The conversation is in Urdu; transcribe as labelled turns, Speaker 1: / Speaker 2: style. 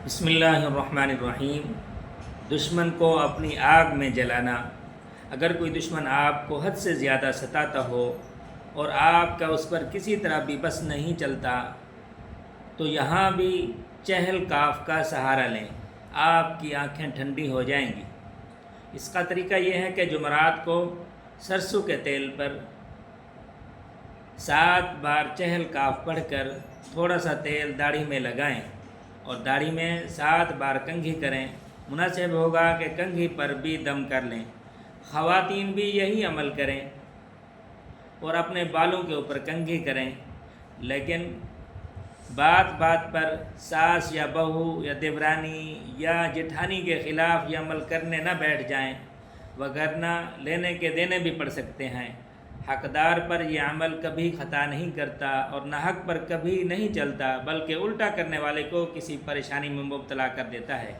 Speaker 1: بسم اللہ الرحمن الرحیم۔ دشمن کو اپنی آگ میں جلانا۔ اگر کوئی دشمن آپ کو حد سے زیادہ ستاتا ہو اور آپ کا اس پر کسی طرح بھی بس نہیں چلتا تو یہاں بھی چہل کاف کا سہارا لیں، آپ کی آنکھیں ٹھنڈی ہو جائیں گی۔ اس کا طریقہ یہ ہے کہ جمعرات کو سرسوں کے تیل پر 7 بار چہل کاف پڑھ کر تھوڑا سا تیل داڑھی میں لگائیں اور داڑھی میں 7 بار کنگھی کریں۔ مناسب ہوگا کہ کنگھی پر بھی دم کر لیں۔ خواتین بھی یہی عمل کریں اور اپنے بالوں کے اوپر کنگھی کریں، لیکن بات بات پر ساس یا بہو یا دیورانی یا جٹھانی کے خلاف یہ عمل کرنے نہ بیٹھ جائیں، وگرنہ لینے کے دینے بھی پڑ سکتے ہیں۔ حقدار پر یہ عمل کبھی خطا نہیں کرتا اور ناحق پر کبھی نہیں چلتا، بلکہ الٹا کرنے والے کو کسی پریشانی میں مبتلا کر دیتا ہے۔